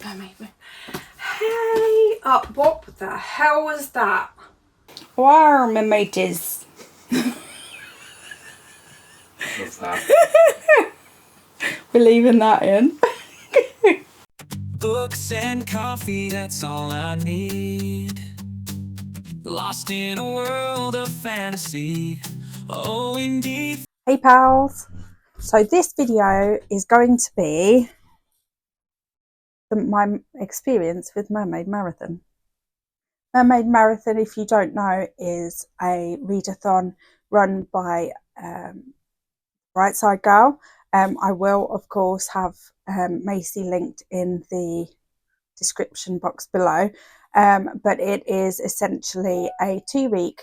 Mermaid Moon. Hey, what the hell was that? Wow, my mateys. What's that? We're leaving that in. Books and coffee, that's all I need. Lost in a world of fantasy. Oh, indeed. Hey pals. So this video is going to be my experience with Mermaid Marathon. Mermaid Marathon, if you don't know, is a readathon run by Bright Side Girl. I will, of course, have Maci linked in the description box below. But it is essentially a 2-week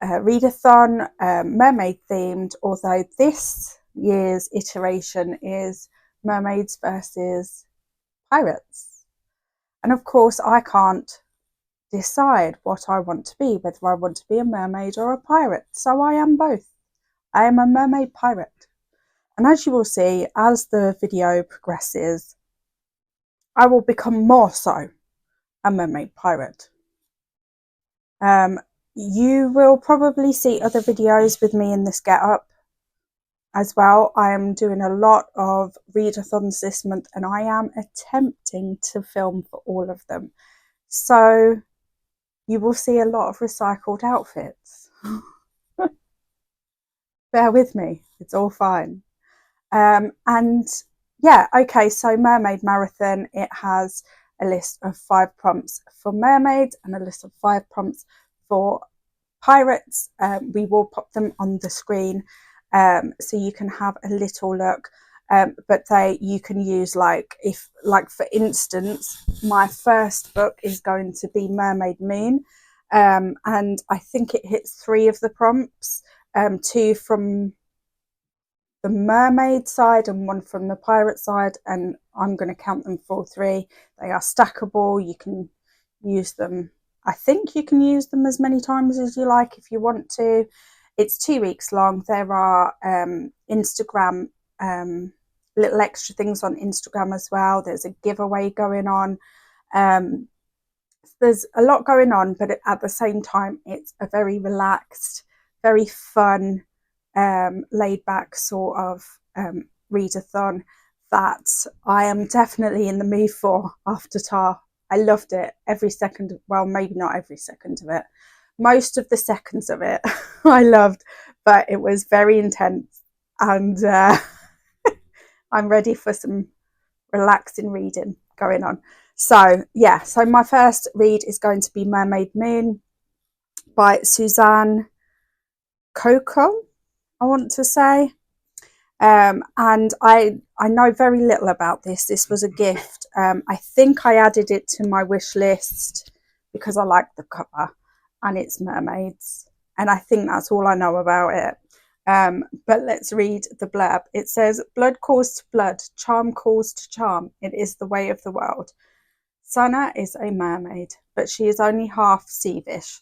readathon, mermaid themed, although this year's iteration is mermaids versus pirates. And of course, I can't decide what I want to be, whether I want to be a mermaid or a pirate. So I am both. I am a mermaid pirate. And as you will see, as the video progresses, I will become more so a mermaid pirate. You will probably see other videos with me in this getup as well. I am doing a lot of readathons this month and I am attempting to film for all of them. So you will see a lot of recycled outfits. Bear with me, it's all fine. And yeah, okay, so Mermaid Marathon, it has a list of 5 prompts for mermaids and a list of 5 prompts for pirates. We will pop them on the screen so you can have a little look. But you can use, like for instance, my first book is going to be Mermaid Moon, and I think it hits 3 of the prompts, 2 from the mermaid side and 1 from the pirate side, and I'm going to count them for 3. They are stackable. You can use them. I think you can use them as many times as you like if you want to. It's 2 weeks long. There are Instagram little extra things on Instagram as well. There's a giveaway going on. There's a lot going on, but at the same time, it's a very relaxed, very fun, laid back sort of readathon that I am definitely in the mood for after Tar. I loved it every second. Well, maybe not every second of it. Most of the seconds of it I loved, but it was very intense, and I'm ready for some relaxing reading going on. So yeah, so my first read is going to be Mermaid Moon by Suzanne Coco, I want to say. And I know very little about this. This was a gift. I think I added it to my wish list because I like the cover and it's mermaids, and I think that's all I know about it. But let's read the blurb. It says, blood calls to blood, charm calls to charm. It is the way of the world. Sana is a mermaid, but she is only half Seavish.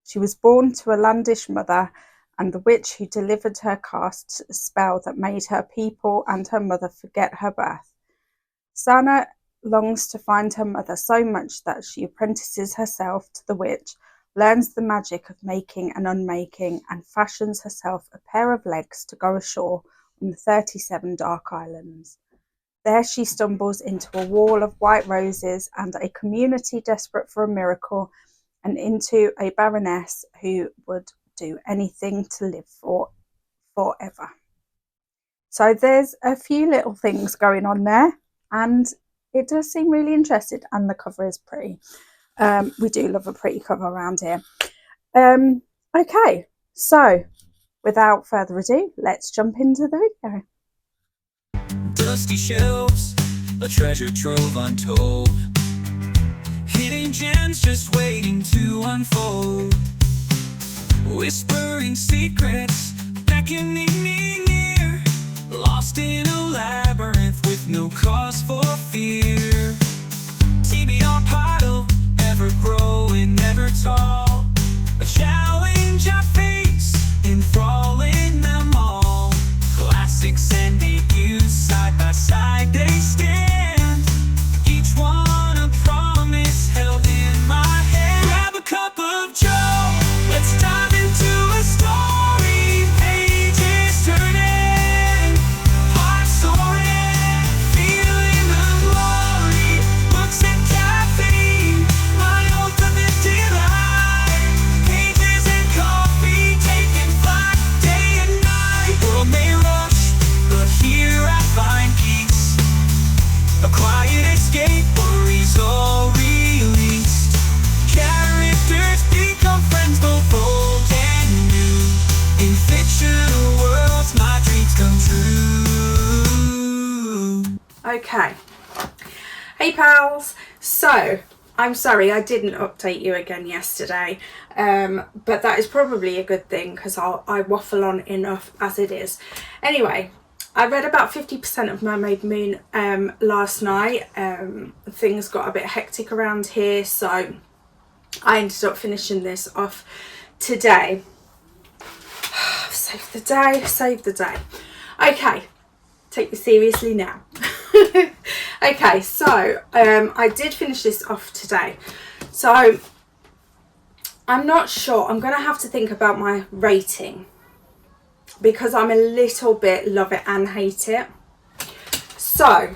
She was born to a landish mother, and the witch who delivered her cast a spell that made her people and her mother forget her birth. Sana longs to find her mother so much that she apprentices herself to the witch, learns the magic of making and unmaking, and fashions herself a pair of legs to go ashore on the 37 dark islands. There she stumbles into a wall of white roses and a community desperate for a miracle, and into a baroness who would do anything to live forever. So there's a few little things going on there, and it does seem really interesting, and the cover is pretty. We do love a pretty cover around here. Okay, so without further ado, let's jump into the video. Dusty shelves, a treasure trove untold. Hidden gems just waiting to unfold. Whispering secrets, beckoning me near. Lost in a labyrinth with no cause for fear. TBR pile, ever growing, never tall. A challenge I face, enthralling them all. Classics and debuts, side by side they stand. Okay. Hey pals. So, I'm sorry I didn't update you again yesterday, but that is probably a good thing because I waffle on enough as it is. Anyway, I read about 50% of Mermaid Moon last night. Things got a bit hectic around here, so I ended up finishing this off today. Save the day, save the day. Okay, take me seriously now. Okay, so I did finish this off today. So I'm not sure. I'm going to have to think about my rating because I'm a little bit love it and hate it. So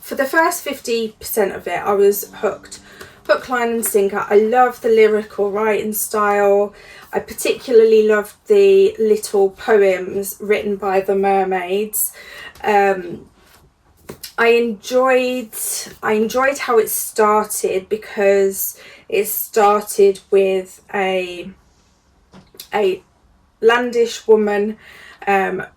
for the first 50% of it, I was hooked. Hook, line and sinker. I love the lyrical writing style. I particularly loved the little poems written by the mermaids. I enjoyed how it started because it started with a landish woman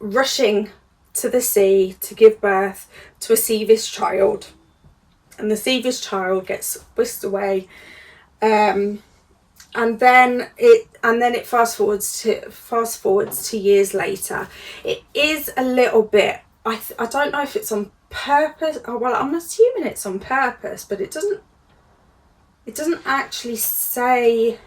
rushing to the sea to give birth to a Seavis child, and the Seavis child gets whisked away, and then it fast forwards to years later. It is a little bit. I don't know if it's on purpose. Oh, well, I'm assuming it's on purpose, but it doesn't actually say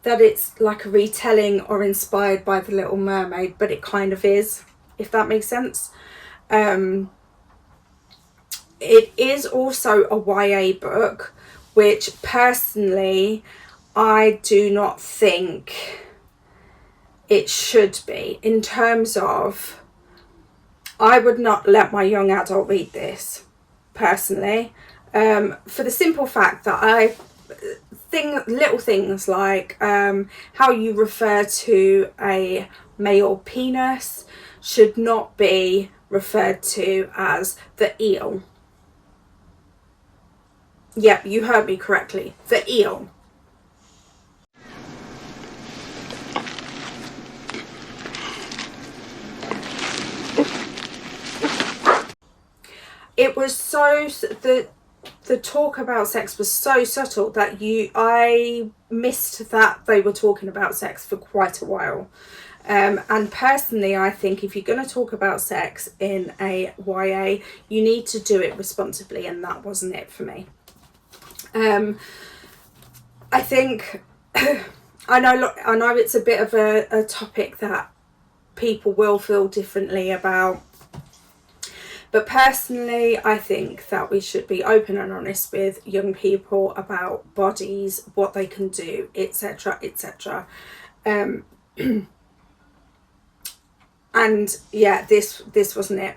that it's like a retelling or inspired by The Little Mermaid, but it kind of is, if that makes sense. It is also a YA book, which personally I do not think it should be, in terms of I would not let my young adult read this, personally, for the simple fact that little things like how you refer to a male penis should not be referred to as the eel. Yep, you heard me correctly, the eel. It was so, the talk about sex was so subtle that I missed that they were talking about sex for quite a while. And personally, I think if you're going to talk about sex in a YA, you need to do it responsibly, and that wasn't it for me. I think, I know it's a bit of a topic that people will feel differently about. But personally, I think that we should be open and honest with young people about bodies, what they can do, etc., etc. And yeah, this wasn't it.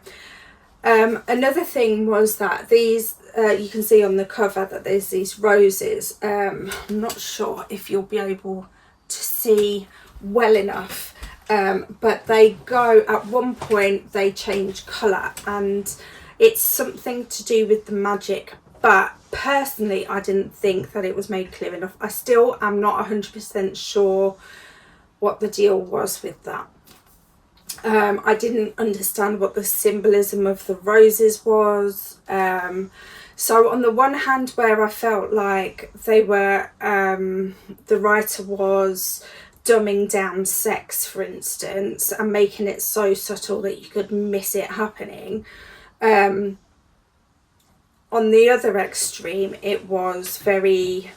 Another thing was that these, you can see on the cover that there's these roses. I'm not sure if you'll be able to see well enough. But they go, at one point they change colour, and it's something to do with the magic, but personally I didn't think that it was made clear enough. I still am not 100% sure what the deal was with that. I didn't understand what the symbolism of the roses was. So on the one hand, where I felt like they were, the writer was dumbing down sex, for instance, and making it so subtle that you could miss it happening. On the other extreme, it was very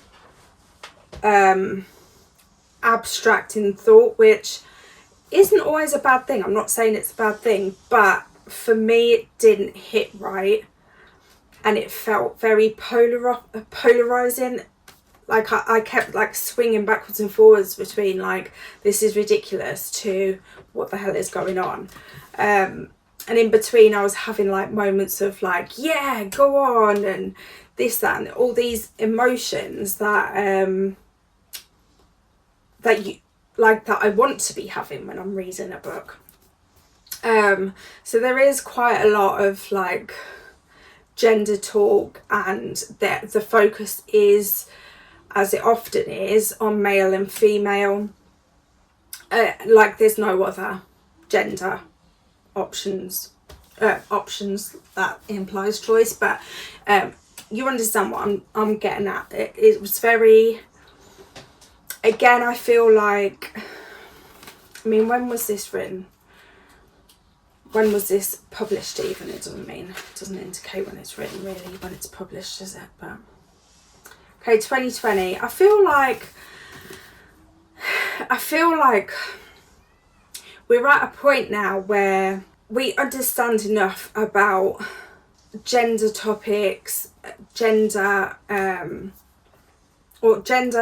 abstract in thought, which isn't always a bad thing. I'm not saying it's a bad thing, but for me it didn't hit right, and it felt very polarizing. Like I kept like swinging backwards and forwards between like, this is ridiculous, to what the hell is going on. And in between I was having like moments of like, yeah, go on, and this, that, and all these emotions that that I want to be having when I'm reading a book. So there is quite a lot of like gender talk, and the focus is, as it often is, on male and female. Like there's no other gender options options, that implies choice, but you understand what I'm getting at. It was very, again, I feel like, I mean, when was this written? When was this published even? It doesn't indicate when it's written really, when it's published, does it? But okay, 2020. I feel like we're at a point now where we understand enough about gender topics, gender,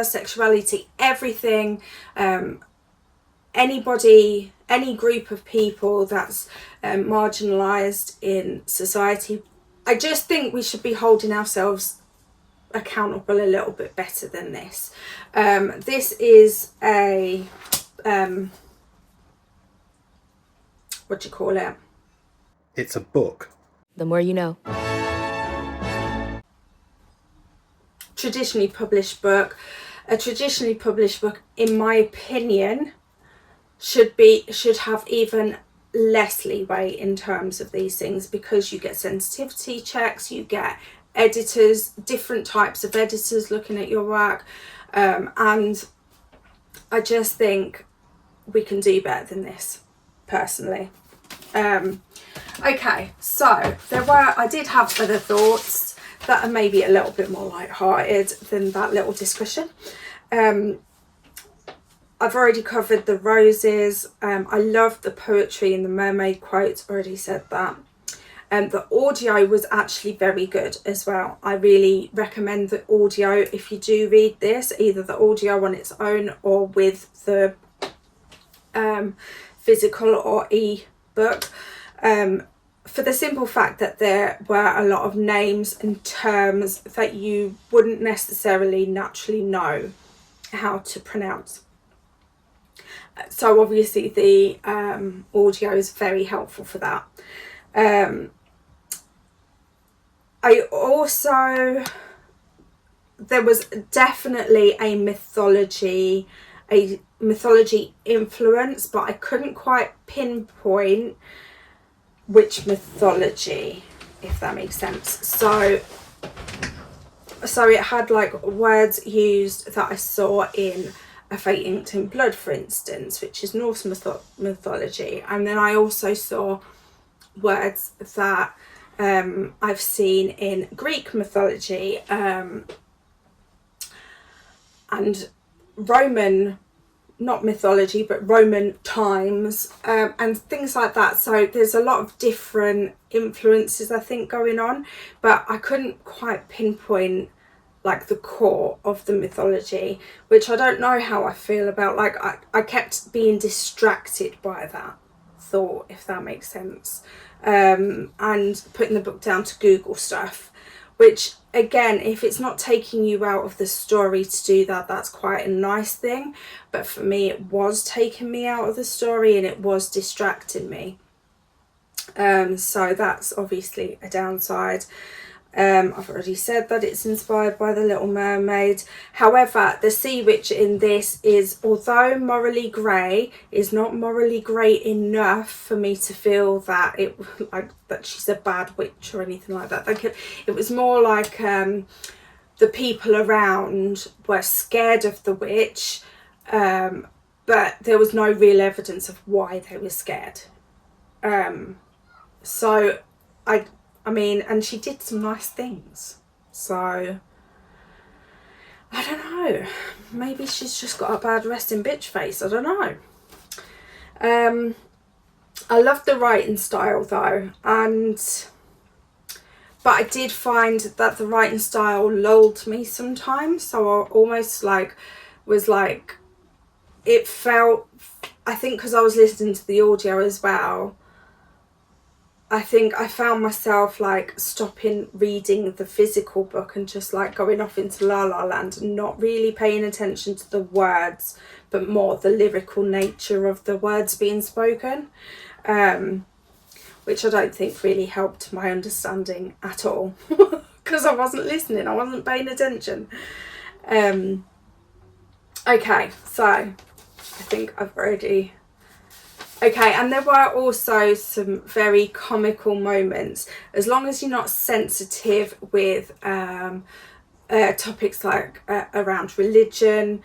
sexuality, everything, anybody, any group of people that's marginalised in society. I just think we should be holding ourselves accountable a little bit better than this. This is a what do you call it? It's a book. The more you know. Traditionally published book. A traditionally published book, in my opinion, should have even less leeway in terms of these things, because you get sensitivity checks, you get editors, different types of editors looking at your work, and I just think we can do better than this, personally. Okay, so I did have other thoughts that are maybe a little bit more light-hearted than that little discussion. I've already covered the roses. I love the poetry in the mermaid quotes, already said that. The audio was actually very good as well. I really recommend the audio if you do read this, either the audio on its own or with the physical or e-book, for the simple fact that there were a lot of names and terms that you wouldn't necessarily naturally know how to pronounce. So obviously the audio is very helpful for that. I also, there was definitely a mythology influence, but I couldn't quite pinpoint which mythology, if that makes sense. So it had like words used that I saw in A Fate Inked in Blood, for instance, which is Norse mythology, and then I also saw words that I've seen in Greek mythology, and Roman, not mythology, but Roman times, and things like that. So there's a lot of different influences, I think, going on, but I couldn't quite pinpoint like the core of the mythology, which I don't know how I feel about. Like I kept being distracted by that thought, if that makes sense, and putting the book down to Google stuff, which again, if it's not taking you out of the story to do that, that's quite a nice thing, but for me it was taking me out of the story and it was distracting me, so that's obviously a downside. I've already said that it's inspired by The Little Mermaid. However, the sea witch in this is, although morally grey, is not morally grey enough for me to feel that it, like, that she's a bad witch or anything like that. Like it was more like the people around were scared of the witch, but there was no real evidence of why they were scared. So I mean, and she did some nice things, so I don't know, maybe she's just got a bad resting bitch face, I don't know. I love the writing style though, but I did find that the writing style lulled me sometimes, so I almost like was like, it felt, I think because I was listening to the audio as well, I think I found myself like stopping reading the physical book and just like going off into La La Land and not really paying attention to the words, but more the lyrical nature of the words being spoken, which I don't think really helped my understanding at all, because I wasn't listening, I wasn't paying attention. Okay, so I think I've already Okay, and there were also some very comical moments. As long as you're not sensitive with topics like around religion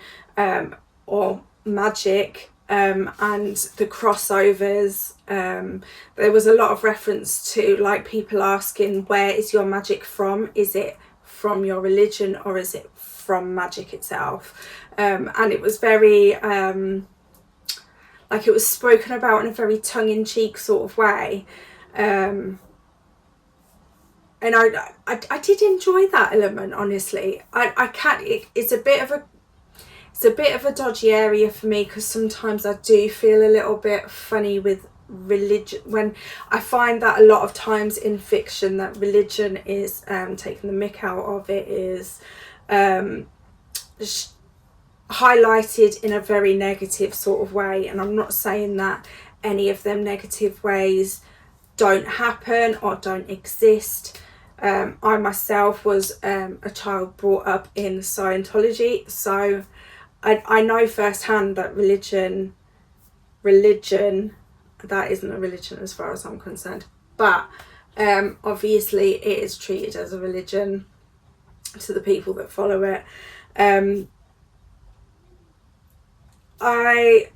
or magic and the crossovers. There was a lot of reference to like people asking, where is your magic from? Is it from your religion or is it from magic itself? And it was very like it was spoken about in a very tongue-in-cheek sort of way, and I did enjoy that element, honestly. I can't, it's a bit of a dodgy area for me, because sometimes I do feel a little bit funny with religion, when I find that a lot of times in fiction that religion is taking the mick out of it, is highlighted in a very negative sort of way. And I'm not saying that any of them negative ways don't happen or don't exist. I myself was a child brought up in Scientology, so I know firsthand that religion, that isn't a religion as far as I'm concerned, but obviously it is treated as a religion to the people that follow it. I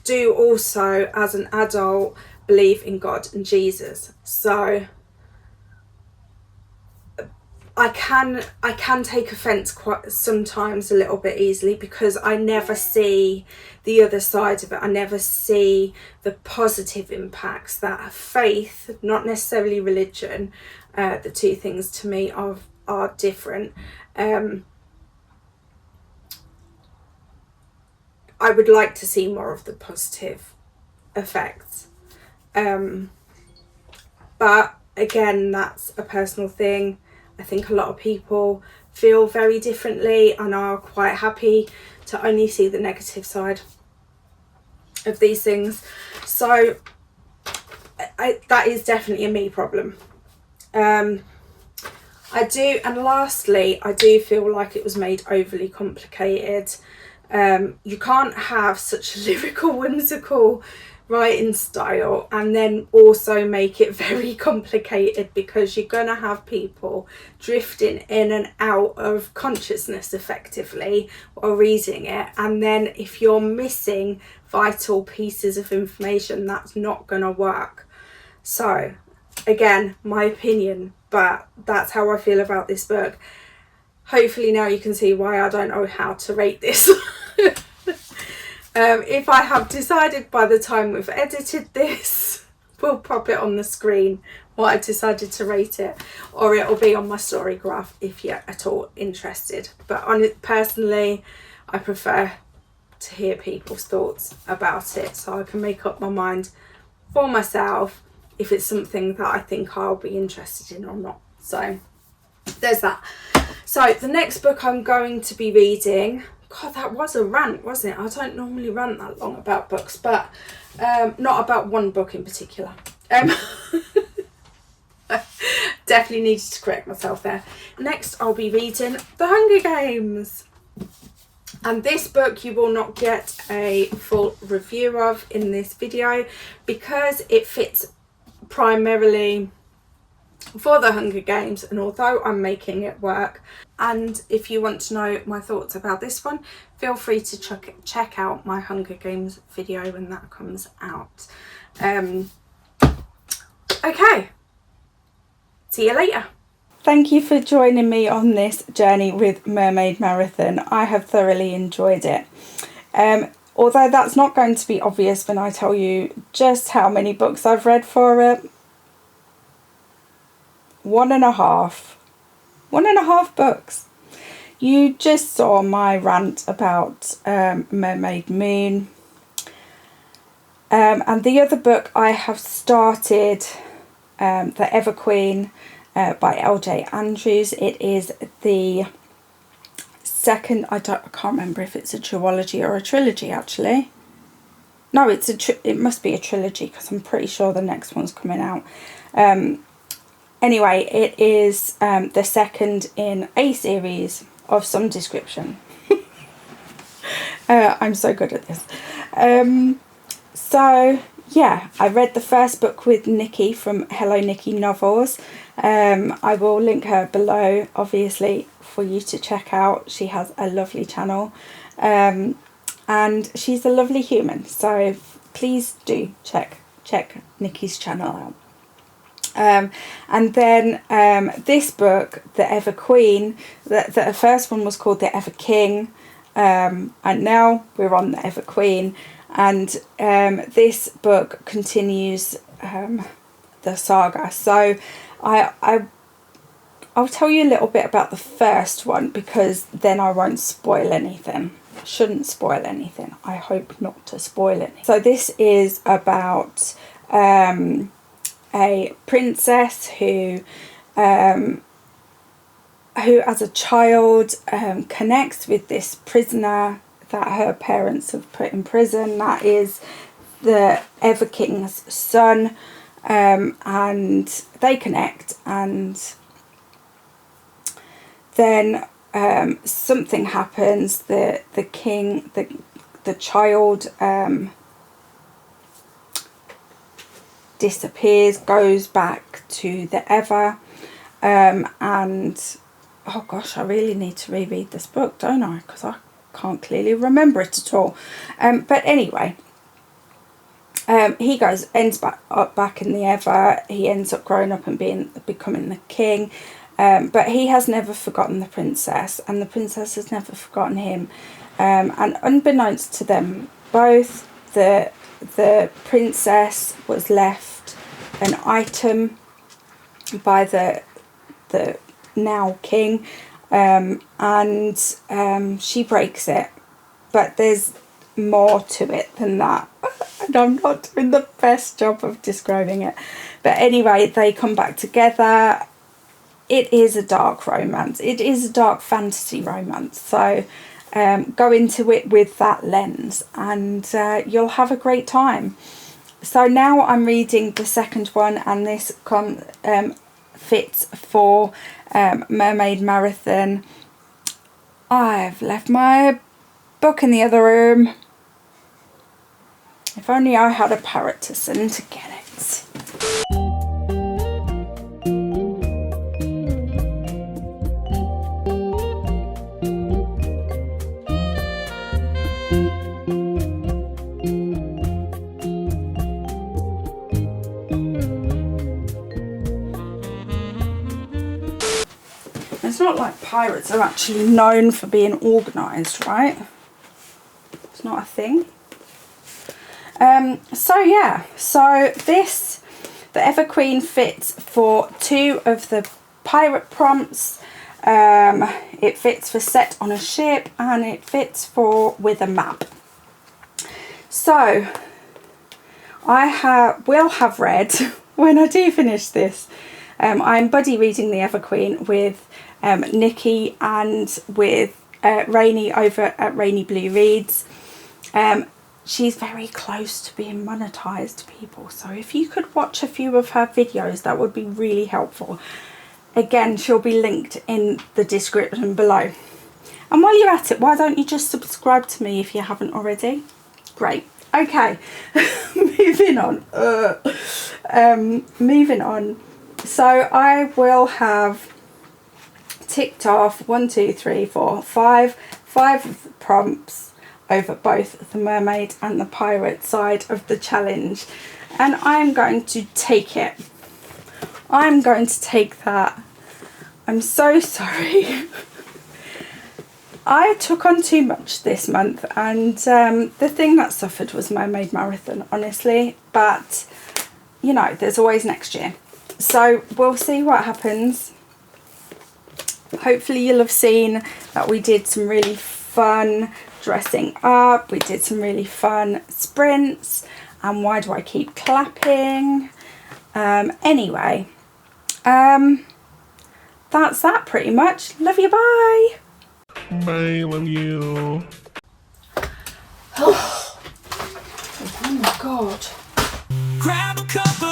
do also, as an adult, believe in God and Jesus, so I can take offence quite sometimes a little bit easily, because I never see the other side of it. I never see the positive impacts that faith, not necessarily religion, the two things to me are different. I would like to see more of the positive effects, but again, that's a personal thing. I think a lot of people feel very differently and are quite happy to only see the negative side of these things. So that is definitely a me problem. And lastly, I do feel like it was made overly complicated. You can't have such a lyrical, whimsical writing style and then also make it very complicated, because you're gonna have people drifting in and out of consciousness effectively while reading it, and then if you're missing vital pieces of information, that's not gonna work. So again, my opinion, but that's how I feel about this book. Hopefully now you can see why I don't know how to rate this. If I have decided by the time we've edited this, we'll pop it on the screen what I decided to rate it, or it'll be on my story graph if you're at all interested. But on it personally, I prefer to hear people's thoughts about it, so I can make up my mind for myself if it's something that I think I'll be interested in or not. So there's that. So the next book I'm going to be reading, God, that was a rant, wasn't it? I don't normally rant that long about books, but not about one book in particular. Definitely needed to correct myself there. Next, I'll be reading The Hunger Games. And this book you will not get a full review of in this video, because it fits primarily for the Hunger Games, and although I'm making it work, and if you want to know my thoughts about this one, feel free to check out my Hunger Games video when that comes out. Okay, see you later. Thank you for joining me on this journey with Mermaid Marathon. I have thoroughly enjoyed it. Although that's not going to be obvious when I tell you just how many books I've read for it. One and a half books. You just saw my rant about Mermaid Moon. And the other book I have started, the Everqueen by LJ Andrews. It is the second, I can't remember if it's a duology or a trilogy actually. No, it must be a trilogy, because I'm pretty sure the next one's coming out. Anyway, it is the second in a series of some description. I'm so good at this. So yeah, I read the first book with Nikki from Hello Nikki Novels. I will link her below, obviously, for you to check out. She has a lovely channel, and she's a lovely human, so please do check Nikki's channel out. And then this book, the Everqueen, the first one was called the Everking, and now we're on the Everqueen, and this book continues the saga. So I'll tell you a little bit about the first one, because then I won't spoil anything. Shouldn't spoil anything. I hope not to spoil it. So this is about a princess who as a child connects with this prisoner that her parents have put in prison. That is the Everking's son, and they connect, and then something happens. The king, the child disappears, goes back to the Ever, and oh gosh, I really need to reread this book, don't I? Because I can't clearly remember it at all. But anyway, he ends up back in the Ever. He ends up growing up and becoming the king. But he has never forgotten the princess, and the princess has never forgotten him. And unbeknownst to them both, the princess was left an item by the now king, and she breaks it. But there's more to it than that, and I'm not doing the best job of describing it. But anyway, they come back together. It is a dark romance. It is a dark fantasy romance. So go into it with that lens, and you'll have a great time. So now I'm reading the second one, and this fits for Mermaid Marathon. I've left my book in the other room. If only I had a parrot to send to get it. It's not like pirates are actually known for being organised, right? It's not a thing. So yeah, so the Everqueen fits for 2 of the pirate prompts. It fits for set on a ship, and it fits for with a map. So I will have read, when I do finish this, I'm buddy reading the Everqueen with Nikki and with Rainy over at Rainy Blue Reads. She's very close to being monetized, people, so if you could watch a few of her videos, that would be really helpful. Again, she'll be linked in the description below. And while you're at it, why don't you just subscribe to me if you haven't already? Great. Okay, moving on. Moving on. So I will have ticked off 1, 2, 3, 4, 5 of the prompts over both the mermaid and the pirate side of the challenge, and I'm going to take it. I'm going to take that. I'm so sorry. I took on too much this month, and the thing that suffered was Mermaid Marathon, honestly, but you know, there's always next year, so we'll see what happens. Hopefully you'll have seen that we did some really fun dressing up, we did some really fun sprints, and why do I keep clapping? Anyway, that's that pretty much. Love you, bye. Bye, love you. Oh my god. Grab a cup of